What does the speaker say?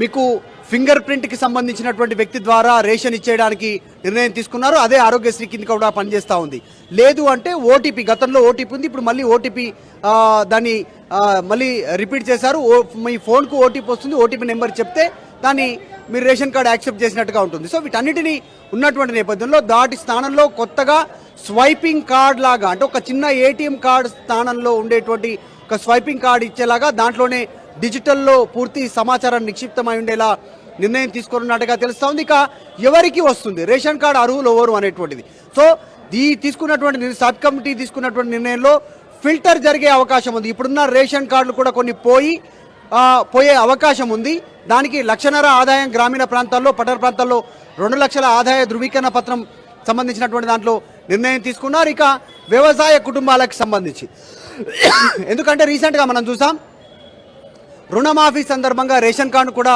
మీకు ఫింగర్ ప్రింట్కి సంబంధించినటువంటి వ్యక్తి ద్వారా రేషన్ ఇచ్చేయడానికి నిర్ణయం తీసుకున్నారు. అదే ఆరోగ్యశ్రీ కింద కూడా పనిచేస్తూ ఉంది. లేదు అంటే ఓటీపీ, గతంలో ఓటీపీ ఉంది, ఇప్పుడు మళ్ళీ ఓటీపీ దాన్ని మళ్ళీ రిపీట్ చేశారు. మీ ఫోన్కు ఓటీపీ వస్తుంది, ఓటీపీ నెంబర్ చెప్తే దాన్ని మీరు రేషన్ కార్డు యాక్సెప్ట్ చేసినట్టుగా ఉంటుంది. సో వీటన్నిటినీ ఉన్నటువంటి నేపథ్యంలో దాటి స్థానంలో కొత్తగా స్వైపింగ్ కార్డ్ లాగా, అంటే ఒక చిన్న ఏటీఎం కార్డ్ స్థానంలో ఉండేటువంటి ఒక స్వైపింగ్ కార్డ్ ఇచ్చేలాగా దాంట్లోనే డిజిటల్లో పూర్తి సమాచారం నిక్షిప్తమై ఉండేలా నిర్ణయం తీసుకున్నట్టుగా తెలుస్తూ ఉంది. ఇక ఎవరికి వస్తుంది రేషన్ కార్డు, అర్హులు ఎవరు అనేటువంటిది. సో తీసుకున్నటువంటి సబ్ కమిటీ తీసుకున్నటువంటి నిర్ణయంలో ఫిల్టర్ జరిగే అవకాశం ఉంది. ఇప్పుడున్న రేషన్ కార్డులు కూడా కొన్ని పోయే అవకాశం ఉంది. దానికి 1.5 లక్షల ఆదాయం గ్రామీణ ప్రాంతాల్లో, పట్టణ ప్రాంతాల్లో 2 లక్షల ఆదాయ ధృవీకరణ పత్రం సంబంధించినటువంటి దాంట్లో నిర్ణయం తీసుకున్నారు. ఇక వ్యవసాయ కుటుంబాలకు సంబంధించి, ఎందుకంటే రీసెంట్గా మనం చూసాం రుణమాఫీ సందర్భంగా రేషన్ కార్డు కూడా